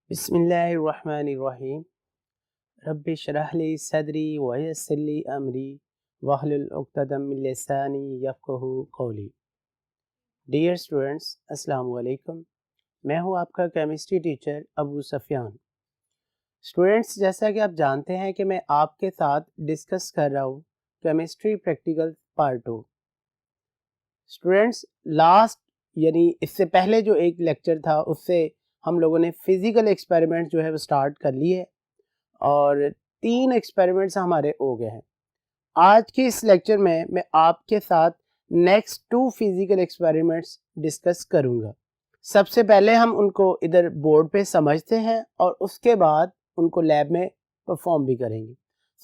बिस्मिल्लाहिर्रहमानिर्रहीम। रब्बि शरह ली सदरी व यस्सिर ली अमरी वहलुल उक़्दतम मिन लिसानी यफ़क़हू क़ौली। डियर स्टूडेंट्स, अस्सलाम वालेकुम। मैं हूं आपका chemistry teacher Abu Sufyan. Students, जैसा कि आप जानते हैं कि मैं आपके साथ डिस्कस कर रहा हूं chemistry practical part 2। Students, last यानी इससे पहले जो एक लेक्चर था उससे हम लोगों ने फिज़िकल एक्सपेरिमेंट जो है वो स्टार्ट कर लिए और 3 एक्सपेरिमेंट्स हमारे हो गए हैं। आज के इस लेक्चर में मैं आपके साथ नेक्स्ट 2 फिज़िकल एक्सपेरिमेंट्स डिस्कस करूंगा। सबसे पहले हम उनको इधर बोर्ड पे समझते हैं और उसके बाद उनको लैब में परफॉर्म भी करेंगे।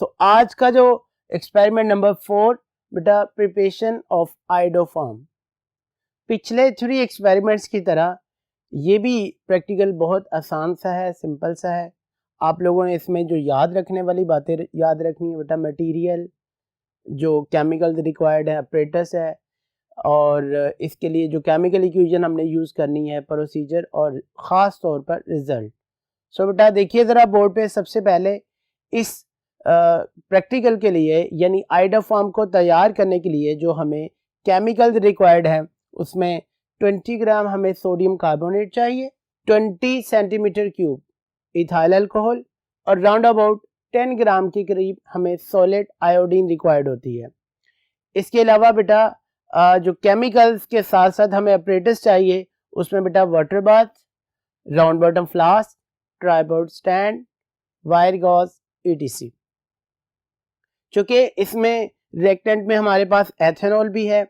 सो आज का जो एक्सपेरिमेंट नंबर 4 बेटा, प्रिपरेशन ऑफ आयोडोफॉर्म। पिछले 3 एक्सपेरिमेंट्स की तरह ये भी प्रैक्टिकल बहुत आसान सा है, सिंपल सा है। आप लोगों ने इसमें जो याद रखने वाली बातें याद रखनी है बेटा, मटेरियल, जो केमिकल रिक्वायर्ड है, अपरेटस है, और इसके लिए जो केमिकल इक्वेशन हमने यूज़ करनी है, प्रोसीजर और ख़ास तौर पर रिज़ल्ट। सो बेटा देखिए ज़रा बोर्ड पे, सबसे पहले इस प्रैक्टिकल के लिए यानी आयोडोफॉर्म को तैयार करने के लिए जो हमें केमिकल रिक्वायर्ड है उसमें 20 ग्राम हमें सोडियम कार्बोनेट चाहिए, 20 सेंटीमीटर क्यूब इथाइल अल्कोहल और राउंड अबाउट 10 ग्राम के करीब हमें सॉलिड आयोडीन रिक्वायर्ड होती है। इसके अलावा बेटा जो केमिकल्स के साथ साथ हमें अपरेटस चाहिए, उसमें बेटा water bath, round bottom flask, tripod stand, wire gauze etc। चूँकि इसमें रिएक्टेंट में हमारे पास एथेनॉल भी है,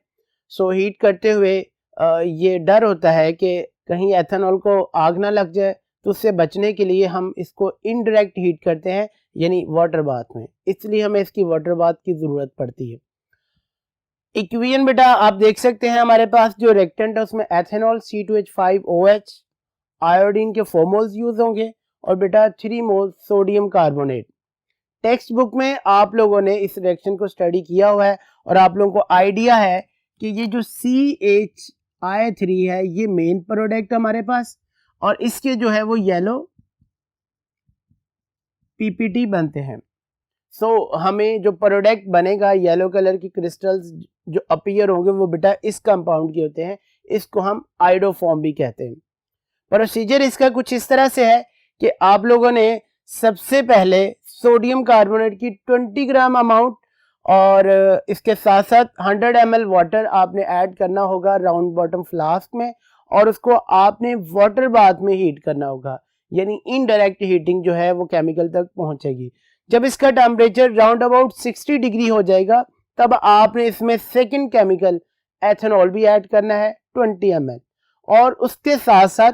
सो हीट करते हुए ये डर होता है कि कहीं एथेनॉल को आग ना लग जाए, तो उससे बचने के लिए हम इसको इनडायरेक्ट हीट करते हैं यानी वाटर बाथ में, इसलिए हमें इसकी वाटर बाथ की ज़रूरत पड़ती है। इक्वेशन बेटा आप देख सकते हैं, हमारे पास जो रिएक्टेंट है उसमें एथेनॉल C2H5OH, आयोडीन के 4 मोल्स यूज़ होंगे और बेटा 3 moles sodium carbonate. Text book में आप लोगों ने इस रिएक्शन को स्टडी किया हुआ है और आप लोगों को आइडिया है कि ये जो CHI3 है ये मेन प्रोडक्ट हमारे पास, और इसके जो है वो येलो PPT बनते हैं। सो हमें जो प्रोडक्ट बनेगा, येलो कलर की क्रिस्टल्स जो अपीयर होंगे वो बेटा इस कंपाउंड के होते हैं, इसको हम आयोडोफॉर्म भी कहते हैं। प्रोसीजर इसका कुछ इस तरह से है कि आप लोगों ने सबसे पहले सोडियम कार्बोनेट की 20 ग्राम अमाउंट और इसके साथ साथ 100 ml वाटर आपने ऐड करना होगा राउंड बॉटम फ्लास्क में, और उसको आपने वाटर बाथ में हीट करना होगा, यानी इनडायरेक्ट हीटिंग जो है वो केमिकल तक पहुंचेगी। जब इसका टेम्परेचर राउंड अबाउट 60 डिग्री हो जाएगा तब आपने इसमें सेकंड केमिकल एथेनॉल भी ऐड करना है 20 ml, और उसके साथ साथ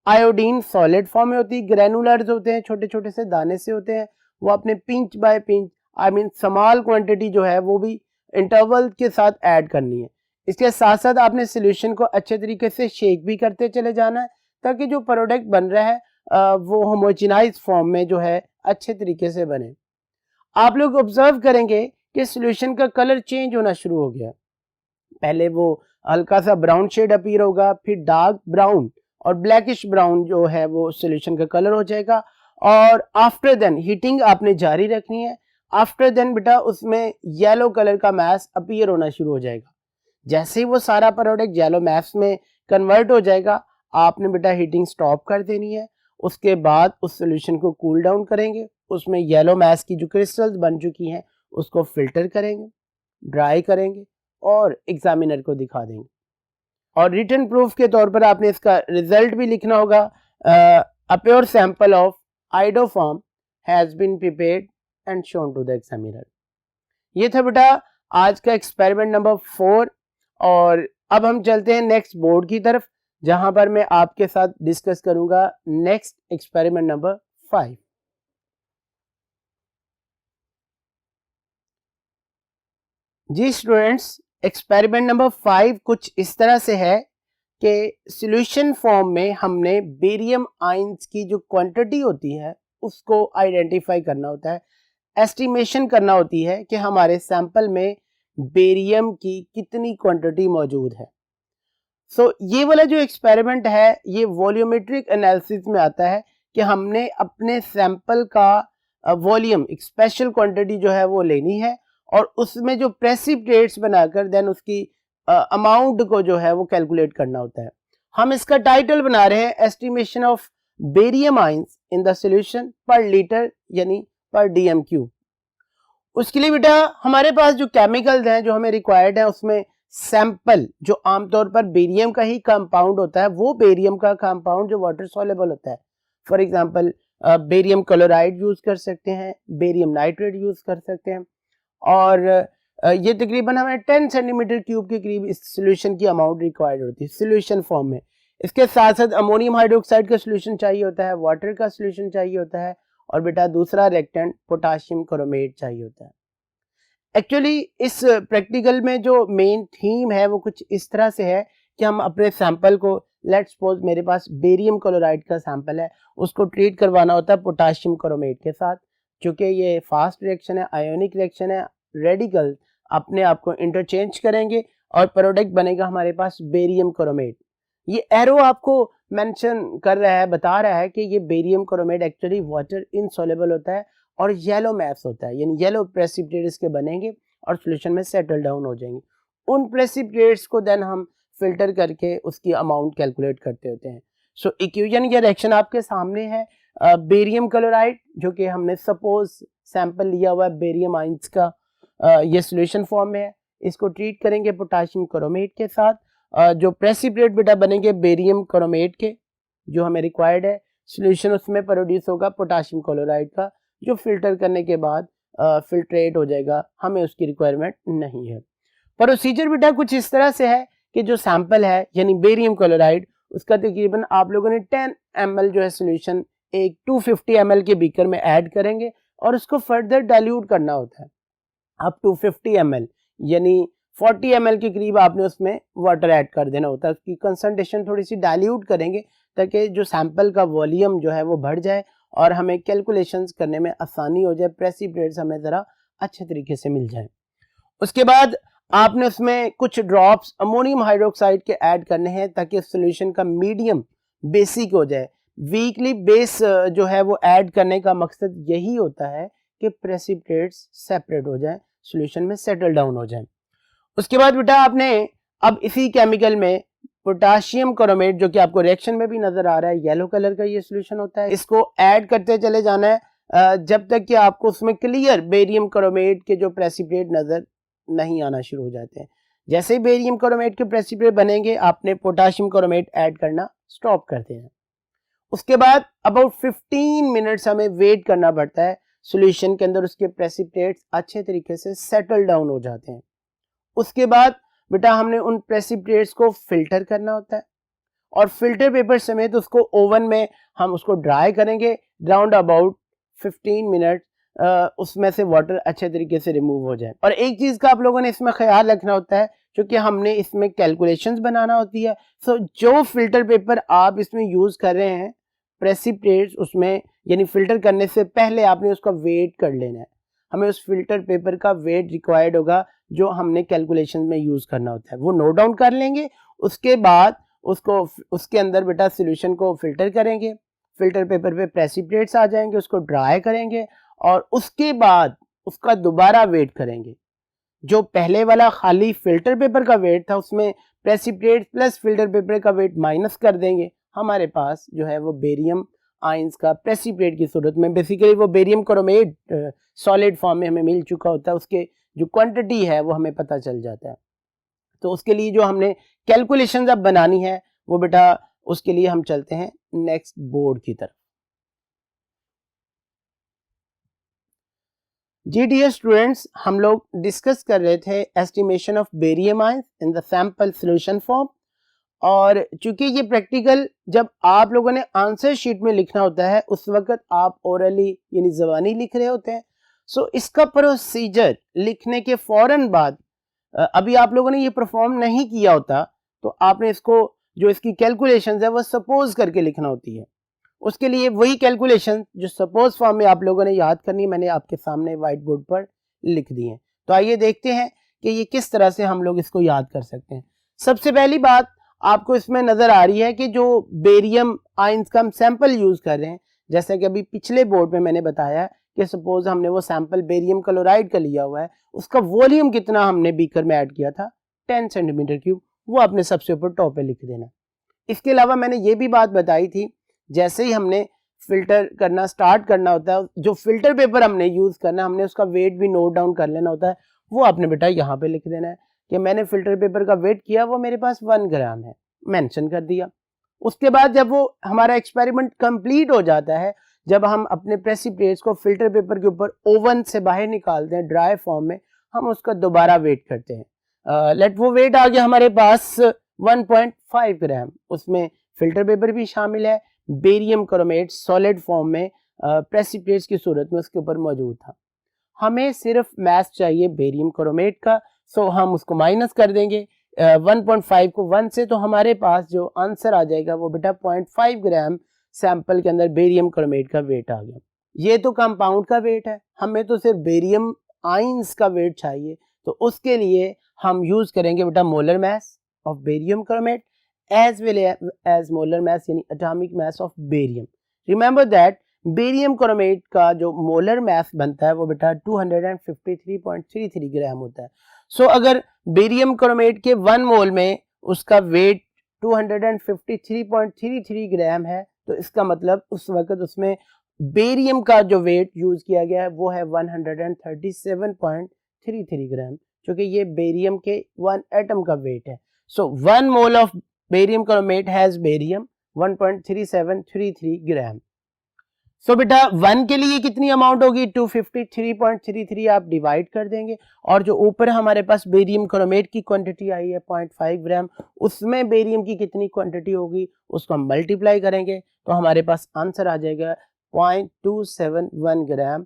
आयोडीन सॉलिड फॉर्म में होती है, ग्रैनुलर्स होते हैं, छोटे छोटे से दाने से होते हैं, वो अपने pinch by pinch small quantity जो है वो भी इंटरवल के साथ ऐड करनी है। इसके साथ साथ आपने सोल्यूशन को अच्छे तरीके से शेक भी करते चले जाना है ताकि जो प्रोडक्ट बन रहा है वो होमोजेनाइज फॉर्म में जो है अच्छे तरीके से बने। आप लोग ऑब्जर्व करेंगे कि सोल्यूशन का कलर चेंज होना शुरू हो गया। पहले वो हल्का सा ब्राउन शेड अपीयर होगा, फिर डार्क ब्राउन और ब्लैकिश ब्राउन जो है वो सोल्यूशन का कलर हो जाएगा, और आफ्टर देन हीटिंग आपने जारी रखनी है। आफ्टर देन बेटा उसमें येलो कलर का मैस अपीयर होना शुरू हो जाएगा। जैसे ही वो सारा प्रोडक्ट येलो मैस में कन्वर्ट हो जाएगा, आपने बेटा हीटिंग स्टॉप कर देनी है। उसके बाद उस सोल्यूशन को कूल डाउन करेंगे, उसमें येलो मैस की जो क्रिस्टल्स बन चुकी हैं उसको फिल्टर करेंगे, ड्राई करेंगे और एग्जामिनर को दिखा देंगे, और रिटन प्रूफ के तौर पर आपने इसका रिजल्ट भी लिखना होगा। A pure sample of iodoform has been prepared and shown to the examiner. ये था बेटा आज का एक्सपेरिमेंट नंबर 4, और अब हम चलते हैं नेक्स्ट बोर्ड की तरफ जहां पर मैं आपके साथ डिस्कस करूंगा नेक्स्ट एक्सपेरिमेंट नंबर 5। जी स्टूडेंट्स, एक्सपेरिमेंट नंबर 5 कुछ इस तरह से है कि सॉल्यूशन फॉर्म में हमने बेरियम आयंस की जो क्वांटिटी होती है उसको आइडेंटिफाई करना होता है, एस्टिमेशन करना होती है कि हमारे सैंपल में बेरियम की कितनी क्वांटिटी मौजूद है। सो ये वाला जो एक्सपेरिमेंट है ये वॉल्यूमेट्रिक एनालिसिस में आता है कि हमने अपने सैंपल का वॉल्यूम एक स्पेशल क्वांटिटी जो है वो लेनी है और उसमें जो प्रेसिपिटेट्स बनाकर देन उसकी अमाउंट को जो है वो कैलकुलेट करना होता है। हम इसका टाइटल बना रहे हैं estimation of barium ions in the solution पर लीटर यानी पर डीएम क्यूब। उसके लिए बेटा हमारे पास जो केमिकल्स हैं जो हमें रिक्वायर्ड है उसमें सैंपल जो आमतौर पर बेरियम का ही कंपाउंड होता है वो बेरियम का कंपाउंड जो वाटर सॉल्युबल होता है, for example barium chloride use कर सकते हैं, बेरियम नाइट्रेट यूज कर सकते हैं और ये तकरीबन हमें 10 सेंटीमीटर क्यूब के करीब इस सोल्यूशन की अमाउंट रिक्वायर्ड होती है सोल्यूशन फॉर्म में। इसके साथ साथ अमोनियम हाइड्रोक्साइड का सोल्यूशन चाहिए होता है, वाटर का सोल्यूशन चाहिए होता है और बेटा दूसरा रिएक्टेंट पोटाशियम क्रोमेट चाहिए होता है। एक्चुअली इस प्रैक्टिकल में जो मेन थीम है वो कुछ इस तरह से है कि हम अपने सैंपल को, लेट्स सपोज मेरे पास बेरियम क्लोराइड का सैंपल है, उसको ट्रीट करवाना होता है पोटाशियम क्रोमेट के साथ। क्योंकि ये फास्ट रिएक्शन है, आयोनिक रिएक्शन है, रेडिकल अपने आप को इंटरचेंज करेंगे और प्रोडक्ट बनेगा हमारे पास बेरियम क्रोमेट। ये एरो आपको मेंशन कर रहा है, बता रहा है कि ये barium chromate actually water insoluble होता है और येलो मैस होता है, यानी येलो प्रेसिपिटेट्स के बनेंगे और सॉल्यूशन में सेटल डाउन हो जाएंगे। उन प्रेसिपिटेट्स को देन हम फिल्टर करके उसकी अमाउंट कैलकुलेट करते होते हैं। सो इक्वेशन या रिएक्शन आपके सामने है। बेरियम क्लोराइड जो कि हमने सपोज सैंपल लिया हुआ है बेरियम आयंस का, ये सॉल्यूशन फॉर्म में है, इसको ट्रीट करेंगे पोटाशियम क्रोमेट के साथ। जो प्रेसिपिटेट बेटा बनेंगे बेरियम क्रोमेट के जो हमें रिक्वायर्ड है, सॉल्यूशन उसमें प्रोड्यूस होगा पोटाशियम क्लोराइड का जो फिल्टर करने के बाद फिल्ट्रेट हो जाएगा, हमें उसकी रिक्वायरमेंट नहीं है। प्रोसीजर बेटा कुछ इस तरह से है कि जो सैंपल है यानी बेरियम क्लोराइड उसका तकरीबन आप लोगों ने 10 ml जो है सॉल्यूशन एक 250 ml के बीकर में ऐड करेंगे और उसको फर्दर डाइल्यूट करना होता है अप टू 50 ml, यानी 40 ml के करीब आपने उसमें वाटर ऐड कर देना होता है। उसकी कंसंट्रेशन थोड़ी सी डाइल्यूट करेंगे ताकि जो सैंपल का वॉल्यूम जो है वो बढ़ जाए और हमें कैलकुलेशंस करने में आसानी हो जाए, प्रेसिपिटेट्स हमें ज़रा अच्छे तरीके से मिल जाए। उसके बाद आपने उसमें कुछ ड्रॉप्स अमोनियम हाइड्रोक्साइड के ऐड करने हैं ताकि सॉल्यूशन का मीडियम बेसिक हो जाए। वीकली बेस जो है वो ऐड करने का मकसद यही होता है कि प्रेसिपिटेट्स सेपरेट हो जाए, सॉल्यूशन में सेटल डाउन हो जाए। उसके बाद बेटा आपने अब इसी केमिकल में पोटाशियम क्रोमेट जो कि आपको रिएक्शन में भी नजर आ रहा है, येलो कलर का ये सॉल्यूशन होता है, इसको ऐड करते चले जाना है जब तक कि आपको उसमें क्लियर बेरियम क्रोमेट के जो प्रेसिपिटेट नजर नहीं आना शुरू हो जाते हैं। जैसे ही बेरियम क्रोमेट के प्रेसिपिटेट बनेंगे आपने पोटाशियम क्रोमेट ऐड करना स्टॉप कर देना। उसके बाद अबाउट 15 मिनट्स हमें वेट करना पड़ता है, सॉल्यूशन के अंदर उसके प्रेसिपिटेट्स अच्छे तरीके से सेटल डाउन हो जाते हैं। उसके बाद बेटा हमने उन प्रेसिपिटेट्स को फिल्टर करना होता है और फिल्टर पेपर समेत उसको ओवन में हम उसको ड्राई करेंगे राउंड अबाउट 15 मिनट, उसमें से वाटर अच्छे तरीके से रिमूव हो जाए। और एक चीज़ का आप लोगों ने इसमें ख्याल रखना होता है क्योंकि हमने इसमें कैलकुलेशंस बनाना होती है। सो जो फिल्टर पेपर आप इसमें यूज़ कर रहे हैं प्रेसिपिटेट्स उसमें यानी फिल्टर करने से पहले आपने उसका वेट कर लेना है। हमें उस फिल्टर पेपर का वेट रिक्वायर्ड होगा जो हमने कैलकुलेशन में यूज़ करना होता है, वो नोट डाउन कर लेंगे। उसके बाद उसको उसके अंदर बेटा सॉल्यूशन को फिल्टर करेंगे, फिल्टर पेपर पे प्रेसिपिटेट्स आ जाएंगे, उसको ड्राई करेंगे और उसके बाद उसका दोबारा वेट करेंगे। जो पहले वाला खाली फिल्टर पेपर का वेट था उसमें प्रेसिपिटेट्स प्लस फिल्टर पेपर का वेट माइनस कर देंगे, हमारे पास जो है वो बेरियम आयंस का प्रेसिपिटेट की सूरत में बेसिकली वो बेरियम क्रोमेट सॉलिड फॉर्म में हमें मिल चुका होता है, उसके जो क्वांटिटी है वो हमें पता चल जाता है। तो उसके लिए जो हमने कैलकुलेशंस अब बनानी है वो बेटा उसके लिए हम चलते हैं नेक्स्ट बोर्ड की तरफ। जी डियर स्टूडेंट्स, हम लोग डिस्कस कर रहे थे estimation of barium ions in the sample solution form और चूंकि ये प्रैक्टिकल जब आप लोगों ने आंसर शीट में लिखना होता है उस वक्त आप ओरली यानी ज़बानी लिख रहे होते हैं। सो इसका प्रोसीजर लिखने के फौरन बाद अभी आप लोगों ने ये परफॉर्म नहीं किया होता तो आपने इसको जो इसकी कैलकुलेशंस है वो सपोज करके लिखना होती है। उसके लिए वही कैलकुलेशन जो सपोज फॉर्म में आप लोगों ने याद करनी मैंने आपके सामने व्हाइट बोर्ड पर लिख दी है। तो आइए देखते हैं कि ये किस तरह से हम लोग इसको याद कर सकते हैं। सबसे पहली बात आपको इसमें नज़र आ रही है कि जो बेरियम आयंस का हम सैंपल यूज़ कर रहे हैं, जैसे कि अभी पिछले बोर्ड में मैंने बताया कि सपोज हमने वो सैंपल बेरियम क्लोराइड का लिया हुआ है, उसका वॉल्यूम कितना हमने बीकर में ऐड किया था 10 सेंटीमीटर क्यूब, वो आपने सबसे ऊपर टॉप पे लिख देना। इसके अलावा मैंने ये भी बात बताई थी, जैसे ही हमने फिल्टर करना स्टार्ट करना होता है, जो फिल्टर पेपर हमने यूज करना, हमने उसका वेट भी नोट डाउन कर लेना होता है। वो आपने बेटा यहाँ पे लिख देना है कि मैंने फिल्टर पेपर का वेट किया, वो मेरे पास 1 ग्राम है, मेंशन कर दिया। उसके बाद जब वो हमारा एक्सपेरिमेंट कंप्लीट हो जाता है, जब हम अपने प्रेसिपिटेट्स को फिल्टर पेपर के ऊपर ओवन से बाहर निकालते हैं ड्राई फॉर्म में, हम उसका दोबारा वेट करते हैं। लेट वो वेट आ गया हमारे पास 1.5 ग्राम, उसमें फिल्टर पेपर भी शामिल है, बेरियम क्रोमेट सॉलिड फॉर्म में प्रेसिपिटेट्स की सूरत में उसके ऊपर मौजूद था। हमें सिर्फ मास चाहिए बेरियम क्रोमेट का, सो हम उसको माइनस कर देंगे 1.5 को 1 से, तो हमारे पास जो आंसर आ जाएगा वो बेटा 0.5 ग्राम सैंपल के अंदर बेरियम क्रोमेट का वेट आ गया। ये तो कंपाउंड का वेट है, हमें तो सिर्फ बेरियम आइंस का वेट चाहिए, तो उसके लिए हम यूज करेंगे बेटा molar mass of barium chromate as well as molar mass यानी atomic mass of barium. Remember that barium chromate का जो मोलर मास बनता है वो बेटा 253.33 ग्राम होता है। सो अगर बेरियम क्रोमेट के 1 मोल में उसका वेट 253.33 ग्राम है, तो इसका मतलब उस वक्त उसमें बेरियम का जो वेट यूज किया गया है वो है 137.33 ग्राम, क्योंकि ये बेरियम के 1 एटम का वेट है। सो 1 mole of barium chromate has barium 1.3733 ग्राम। सो बेटा 1 के लिए कितनी अमाउंट होगी 253.33 आप डिवाइड कर देंगे, और जो ऊपर हमारे पास बेरियम क्रोमेट की क्वांटिटी आई है 0.5 ग्राम, उसमें बेरियम की कितनी क्वांटिटी होगी उसको हम मल्टीप्लाई करेंगे, तो हमारे पास आंसर आ जाएगा 0.271 ग्राम।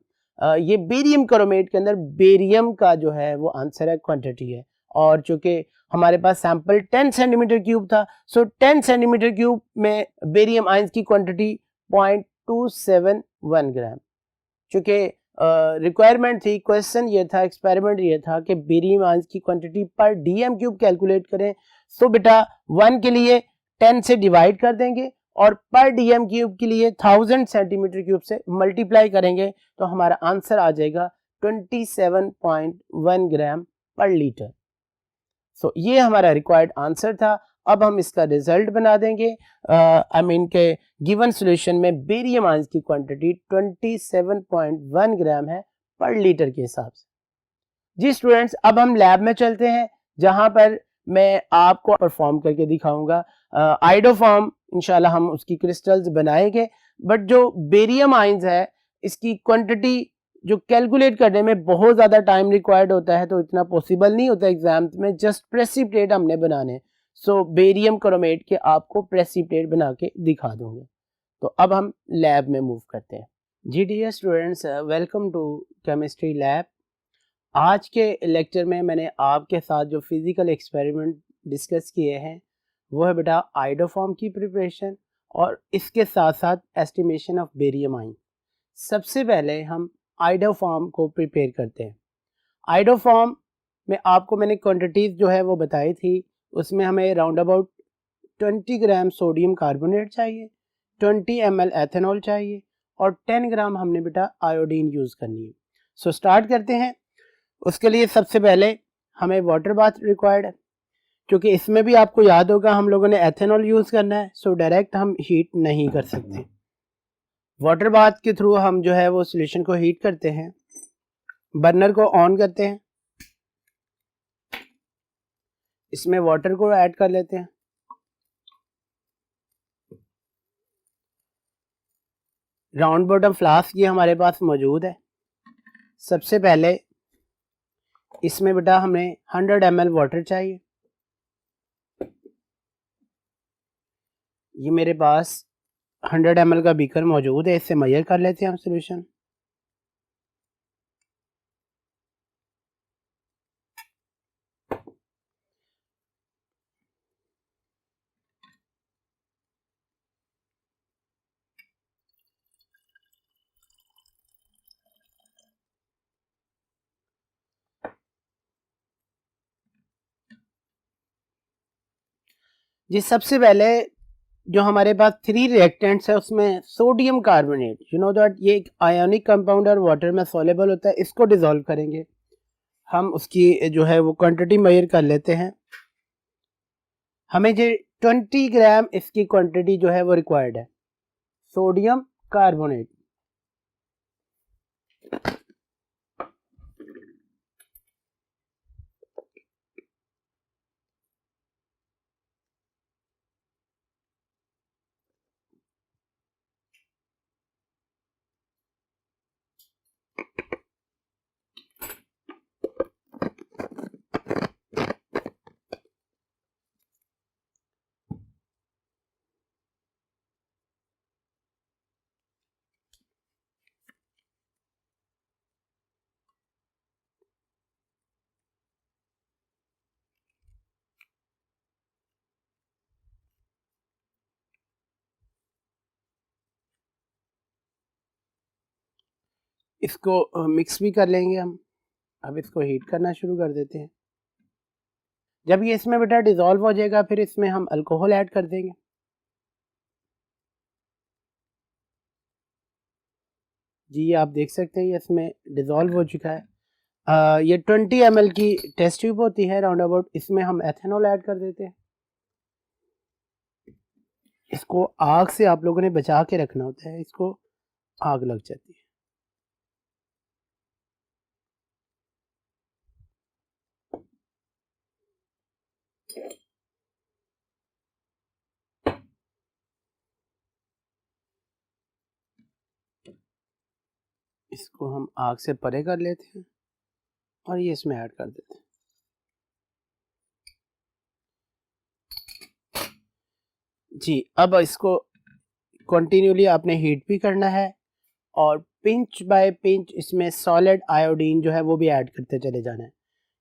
ये बेरियम क्रोमेट के अंदर बेरियम का जो है वो आंसर है, क्वांटिटी है। और चूंकि हमारे पास सैंपल 10 सेंटीमीटर क्यूब था, सो 10 सेंटीमीटर क्यूब में बेरियम आयंस की क्वांटिटी 0.271 ग्राम। चूंकि रिक्वायरमेंट थी, क्वेश्चन ये था, एक्सपेरिमेंट ये था कि बेरियम आयंस की क्वांटिटी पर डीएम क्यूब कैलकुलेट करें। सो बेटा 1 के लिए 10 से डिवाइड कर देंगे और पर डीएम क्यूब के लिए 1000 सेंटीमीटर क्यूब से मल्टीप्लाई करेंगे, तो हमारा आंसर आ जाएगा 27.1 ग्राम पर लीटर। सो ये हमारा रिक्वायर्ड आंसर था। अब हम इसका रिजल्ट बना देंगे। आई मीन के गिवन सॉल्यूशन में बेरियम आयंस की क्वांटिटी 27.1 ग्राम है पर लीटर के हिसाब से। जी स्टूडेंट्स, अब हम लैब में चलते हैं जहां पर मैं आपको परफॉर्म करके दिखाऊंगा। आइडोफॉर्म इंशाल्लाह हम उसकी क्रिस्टल्स बनाएंगे, बट जो बेरियम आयंस है इसकी क्वांटिटी जो कैलकुलेट करने में बहुत ज़्यादा टाइम रिक्वायर्ड होता है, तो इतना पॉसिबल नहीं होता एग्जाम में। जस्ट प्रेसिपिटेट हमने बनाने, सो बेरियम क्रोमेट के आपको प्रेसिपिटेट बना के दिखा दूंगे। तो अब हम लैब में मूव करते हैं। जी dear students, welcome to chemistry lab. आज के लेक्चर में मैंने आपके साथ जो फिजिकल एक्सपेरिमेंट डिस्कस किए हैं वो है बेटा आइडोफॉर्म की प्रिपरेशन और इसके साथ साथ एस्टिमेशन ऑफ बेरियम आयन। सबसे पहले हम आइडोफॉर्म को प्रिपेयर करते हैं। आइडोफॉर्म में आपको मैंने क्वांटिटीज जो है वो बताई थी, उसमें हमें round about 20 gram sodium carbonate चाहिए, 20 ml एथेनॉल चाहिए और 10 ग्राम हमने बेटा आयोडीन यूज़ करनी है। सो स्टार्ट करते हैं। उसके लिए सबसे पहले हमें वाटर बाथ रिक्वायर्ड है, क्योंकि इसमें भी आपको याद होगा हम लोगों ने एथेनॉल यूज़ करना है, सो डायरेक्ट हम हीट नहीं कर सकते। वाटर बाथ के थ्रू हम जो है वो सॉल्यूशन को हीट करते हैं। बर्नर को ऑन करते हैं, इसमें वाटर को ऐड कर लेते हैं। राउंड बॉटम फ्लास्क ये हमारे पास मौजूद है। सबसे पहले इसमें बेटा हमें 100 ml वाटर चाहिए। ये मेरे पास 100 ml का बीकर मौजूद है, इससे मेजर कर लेते हैं हम सॉल्यूशन। जी सबसे पहले जो हमारे पास 3 रिएक्टेंट्स है उसमें sodium carbonate, you know that ये एक आयोनिक कंपाउंड और वाटर में सॉल्युबल होता है, इसको डिसॉल्व करेंगे हम। उसकी जो है वो क्वांटिटी मेजर कर लेते हैं। हमें जो 20 ग्राम इसकी क्वांटिटी जो है वो रिक्वायर्ड है सोडियम कार्बोनेट। इसको मिक्स भी कर लेंगे हम। अब इसको हीट करना शुरू कर देते हैं। जब ये इसमें बेटा डिसॉल्व हो जाएगा फिर इसमें हम अल्कोहल ऐड कर देंगे। जी आप देख सकते हैं ये इसमें डिसॉल्व हो चुका है। ये 20 ml की टेस्ट ट्यूब होती है राउंड अबाउट, इसमें हम एथेनॉल ऐड कर देते हैं। इसको आग से आप लोगों ने बचा के रखना होता है, इसको आग लग जाती है। इसको हम आग से परे कर लेते हैं और ये इसमें ऐड कर देते हैं। जी अब इसको कंटिन्यूली आपने हीट भी करना है और पिंच बाय पिंच इसमें सॉलिड आयोडीन जो है वो भी ऐड करते चले जाना है।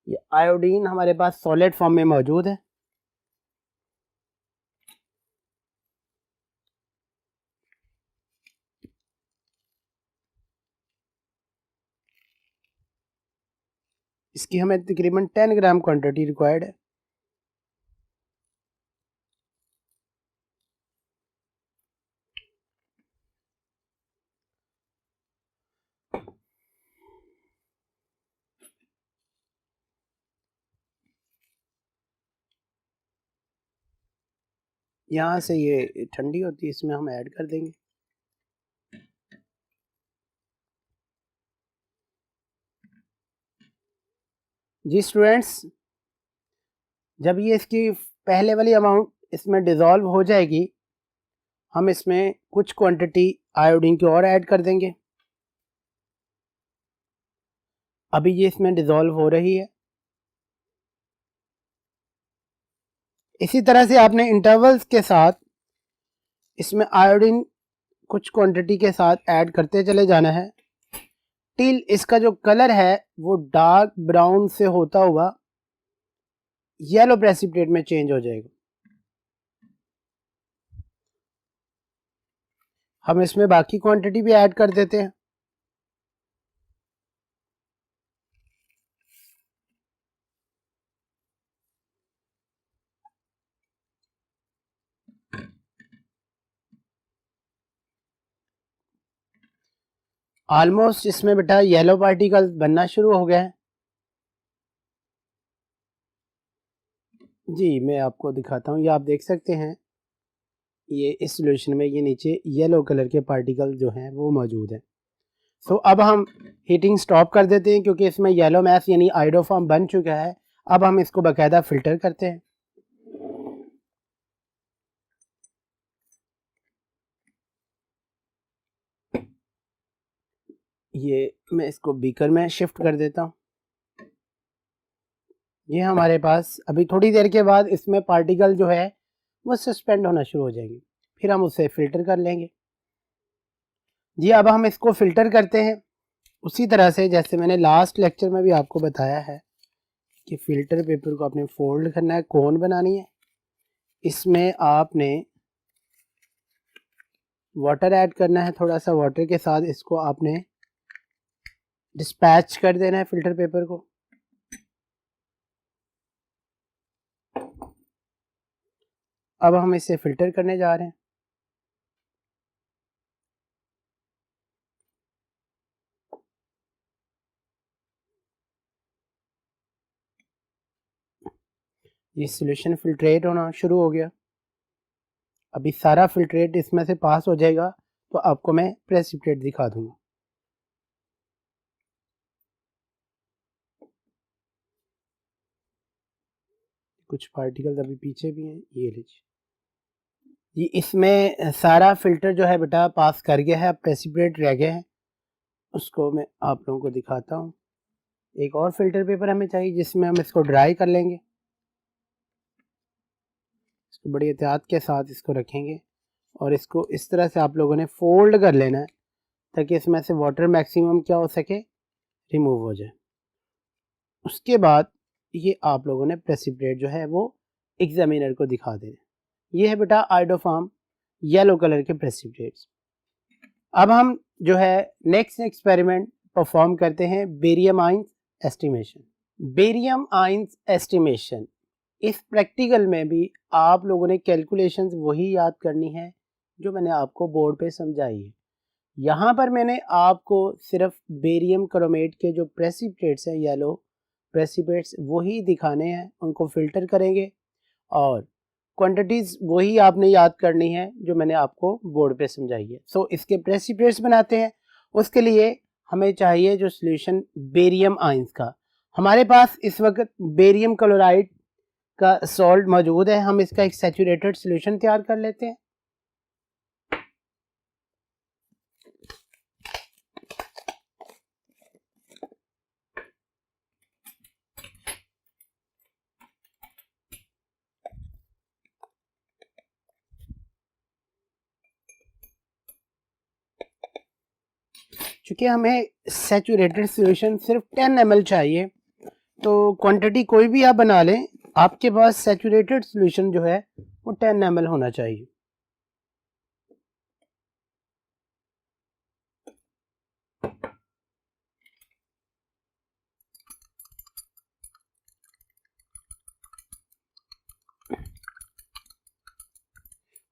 ये आयोडीन हमारे पास सॉलिड फॉर्म में मौजूद है। इसकी हमें तकरीबन 10 ग्राम क्वांटिटी रिक्वायर्ड है। यहाँ से ये ठंडी होती है, इसमें हम ऐड कर देंगे। जी स्टूडेंट्स, जब ये इसकी पहले वाली अमाउंट इसमें डिज़ोल्व हो जाएगी हम इसमें कुछ क्वांटिटी आयोडीन की और ऐड कर देंगे। अभी ये इसमें डिज़ोल्व हो रही है। इसी तरह से आपने इंटरवल्स के साथ इसमें आयोडीन कुछ क्वांटिटी के साथ ऐड करते चले जाना है टिल इसका जो कलर है वो डार्क ब्राउन से होता हुआ येलो प्रेसिपिटेट में चेंज हो जाएगा। हम इसमें बाकी क्वांटिटी भी ऐड कर देते हैं। ऑलमोस्ट इसमें बेटा येलो पार्टिकल बनना शुरू हो गए हैं। जी मैं आपको दिखाता हूँ, ये आप देख सकते हैं ये इस सॉल्यूशन में ये नीचे येलो कलर के पार्टिकल जो हैं वो मौजूद हैं। सो अब हम हीटिंग स्टॉप कर देते हैं क्योंकि इसमें येलो मैस यानी आइडोफॉर्म बन चुका है। अब हम इसको बाकायदा फ़िल्टर करते हैं। ये मैं इसको बीकर में शिफ्ट कर देता हूँ। ये हमारे पास अभी थोड़ी देर के बाद इसमें पार्टिकल जो है वो सस्पेंड होना शुरू हो जाएंगे, फिर हम उसे फ़िल्टर कर लेंगे। जी अब हम इसको फ़िल्टर करते हैं उसी तरह से जैसे मैंने लास्ट लेक्चर में भी आपको बताया है कि फ़िल्टर पेपर को आपने फोल्ड करना है, कोन बनानी है, इसमें आपने वाटर ऐड करना है, थोड़ा सा वाटर के साथ इसको आपने डिस्पैच कर देना है फ़िल्टर पेपर को। अब हम इसे फिल्टर करने जा रहे हैं। ये सॉल्यूशन फिल्ट्रेट होना शुरू हो गया। अभी सारा फिल्ट्रेट इसमें से पास हो जाएगा तो आपको मैं प्रेसिपिटेट दिखा दूंगा। कुछ पार्टिकल्स अभी पीछे भी हैं, ये लीजिए। ये इसमें सारा फिल्टर जो है बेटा पास कर गया है, अब प्रेसिपिटेट रह गए हैं, उसको मैं आप लोगों को दिखाता हूँ। एक और फिल्टर पेपर हमें चाहिए जिसमें हम इसको ड्राई कर लेंगे। इसको बड़ी एहतियात के साथ इसको रखेंगे और इसको इस तरह से आप लोगों ने फोल्ड कर लेना है ताकि इसमें से वाटर मैक्सिमम क्या हो सके, रिमूव हो जाए। उसके बाद ये आप लोगों ने प्रेसिपिटेट जो है वो एग्जामिनर को दिखा देना। ये है बेटा आइडोफार्म येलो कलर के प्रेसिपिटेट्स। अब हम जो है नेक्स्ट एक्सपेरिमेंट परफॉर्म करते हैं barium ions estimation. Barium ions estimation, इस प्रैक्टिकल में भी आप लोगों ने कैलकुलेशंस वही याद करनी है जो मैंने आपको बोर्ड पे समझाई है। यहाँ पर मैंने आपको सिर्फ बेरियम क्रोमेट के जो प्रेसिपिटेट्स हैं, येलो प्रेसिपिटेट्स, वही दिखाने हैं, उनको फिल्टर करेंगे और क्वांटिटीज़ वही आपने याद करनी है जो मैंने आपको बोर्ड पे समझाई है। सो इसके प्रेसिपिटेट्स बनाते हैं। उसके लिए हमें चाहिए जो सॉल्यूशन बेरियम आयंस का। हमारे पास इस वक्त बेरियम क्लोराइड का सॉल्ट मौजूद है, हम इसका एक सैचुरेटेड सॉल्यूशन तैयार कर लेते हैं। चूँकि हमें सैचुरेटेड सॉल्यूशन सिर्फ 10 ml चाहिए, तो क्वांटिटी कोई भी आप बना लें, आपके पास सैचुरेटेड सॉल्यूशन जो है वो 10 ml होना चाहिए।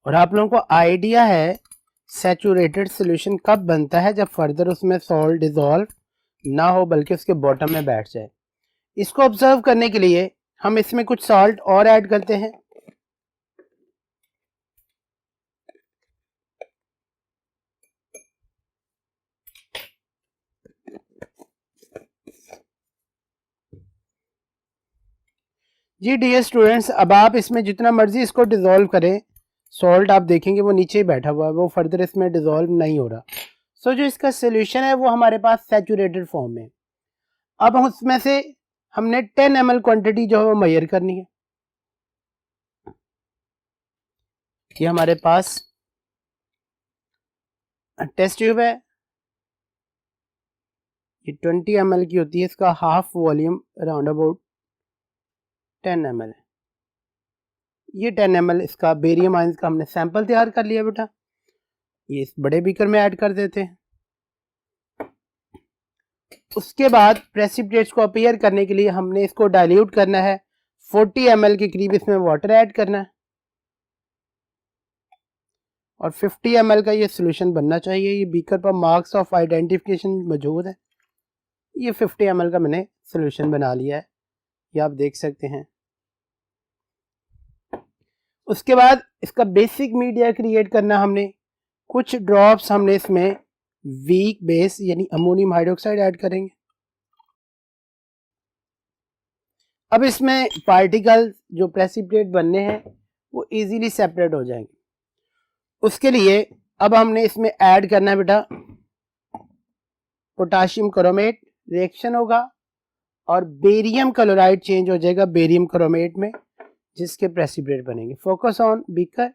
और आप लोगों को आइडिया है सैचुरेटेड सॉल्यूशन कब बनता है, जब फर्दर उसमें सॉल्ट डिजॉल्व ना हो बल्कि उसके बॉटम में बैठ जाए। इसको ऑब्जर्व करने के लिए हम इसमें कुछ सॉल्ट और ऐड करते हैं। जी डियर स्टूडेंट्स, अब आप इसमें जितना मर्जी इसको डिजॉल्व करें, सॉल्ट आप देखेंगे वो नीचे ही बैठा हुआ है, वो फर्दर इसमें डिजॉल्व नहीं हो रहा। सो जो इसका सोल्यूशन है वो हमारे पास सैचुरेटेड फॉर्म में। अब हम उसमें से हमने 10 ml क्वांटिटी जो है वो मेजर करनी है। ये हमारे पास टेस्ट ट्यूब है, ये 20 ml की होती है, इसका half volume around about 10 ml है। ये 10 ml इसका बेरियम आयंस का हमने सैंपल तैयार कर लिया बेटा। ये इस बड़े बीकर में ऐड कर देते हैं। उसके बाद प्रेसिपिटेट्स को अपीयर करने के लिए हमने इसको डाइल्यूट करना है, 40 ml के करीब इसमें वाटर ऐड करना है और 50 ml का ये सोल्यूशन बनना चाहिए। ये बीकर पर मार्क्स ऑफ आइडेंटिफिकेशन मौजूद है। ये 50 ml का मैंने सोल्यूशन बना लिया है, ये आप देख सकते हैं। उसके बाद इसका बेसिक मीडिया क्रिएट करना, हमने कुछ ड्रॉप्स हमने इसमें वीक बेस यानी अमोनियम हाइड्रोक्साइड ऐड करेंगे। अब इसमें पार्टिकल जो प्रेसिपिटेट बनने हैं वो इजीली सेपरेट हो जाएंगे। उसके लिए अब हमने इसमें ऐड करना है बेटा पोटाशियम क्रोमेट, रिएक्शन होगा और बेरियम क्लोराइड चेंज हो जाएगा बेरियम क्रोमेट में, जिसके प्रेसिपिटेट बनेंगे। Focus on beaker.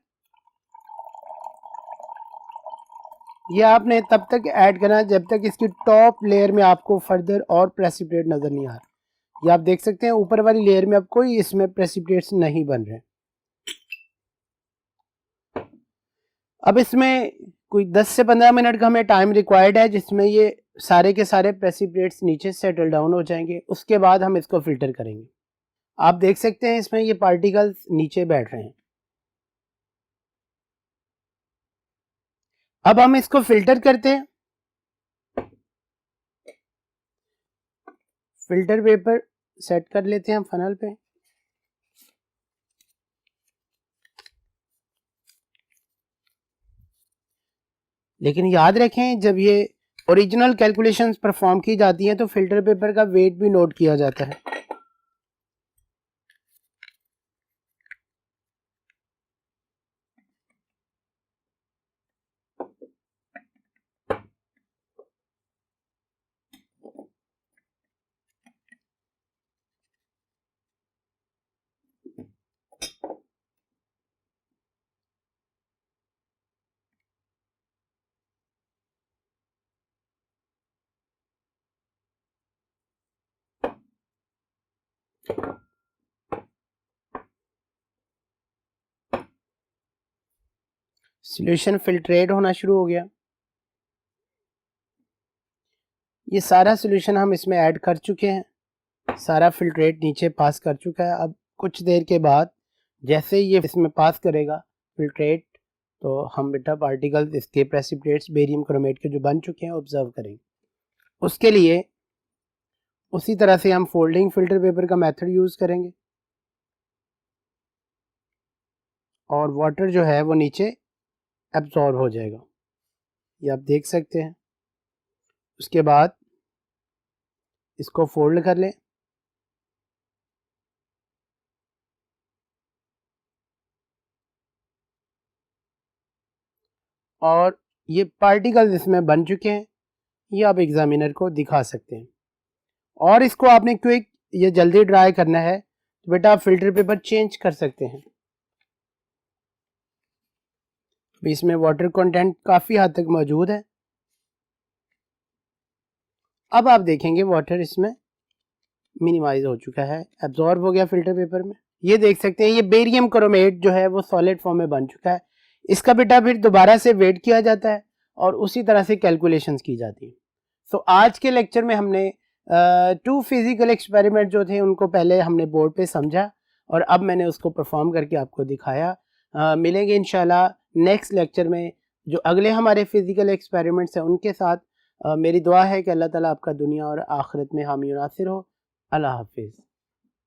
ये आपने तब तक ऐड करना जब तक इसकी टॉप लेयर में आपको फर्दर और प्रेसिपिटेट नजर नहीं आ रहा। ये आप देख सकते हैं ऊपर वाली लेयर में अब कोई इसमें प्रेसिपिटेट्स नहीं बन रहे। अब इसमें कोई 10 से 15 मिनट का हमें टाइम रिक्वायर्ड है, जिसमें ये सारे के सारे प्रेसिपिटेट्स नीचे सेटल डाउन हो जाएंगे। उसके बाद हम इसको फिल्टर करेंगे। आप देख सकते हैं इसमें ये पार्टिकल्स नीचे बैठ रहे हैं। अब हम इसको फिल्टर करते हैं। फिल्टर पेपर सेट कर लेते हैं हम फनल पे। लेकिन याद रखें, जब ये ओरिजिनल कैलकुलेशंस परफॉर्म की जाती हैं तो फिल्टर पेपर का वेट भी नोट किया जाता है। सॉल्यूशन फिल्ट्रेट होना शुरू हो गया। ये सारा सॉल्यूशन हम इसमें ऐड कर चुके हैं, सारा फिल्ट्रेट नीचे पास कर चुका है। अब कुछ देर के बाद जैसे ही ये इसमें पास करेगा फिल्ट्रेट, तो हम बेटा पार्टिकल्स इसके प्रेसिपिटेट्स बेरियम क्रोमेट के जो बन चुके हैं ऑब्जर्व करेंगे। उसके लिए उसी तरह से हम फोल्डिंग फिल्टर पेपर का मेथड यूज़ करेंगे और वाटर जो है वो नीचे एब्जॉर्ब हो जाएगा, ये आप देख सकते हैं। उसके बाद इसको फोल्ड कर लें और ये पार्टिकल्स इसमें बन चुके हैं, ये आप एग्जामिनर को दिखा सकते हैं। और इसको आपने क्विक ये जल्दी ड्राई करना है तो बेटा आप फिल्टर पेपर चेंज कर सकते हैं। इसमें वाटर कंटेंट काफ़ी हद तक मौजूद है। अब आप देखेंगे वाटर इसमें मिनिमाइज हो चुका है, एब्जॉर्ब हो गया फिल्टर पेपर में। ये देख सकते हैं ये बेरियम क्रोमेट जो है वो सॉलिड फॉर्म में बन चुका है। इसका बेटा फिर दोबारा से वेट किया जाता है और उसी तरह से कैलकुलेशंस की जाती है। सो आज के लेक्चर में हमने 2 फिजिकल एक्सपेरिमेंट जो थे उनको पहले हमने बोर्ड पे समझा और अब मैंने उसको परफॉर्म करके आपको दिखाया। मिलेंगे इंशाल्लाह नेक्स्ट लेक्चर में जो अगले हमारे फिजिकल एक्सपेरिमेंट्स हैं उनके साथ। मेरी दुआ है कि अल्लाह ताला आपका दुनिया और आखिरत में हामी और नासिर हो। अल्लाह हाफिज़।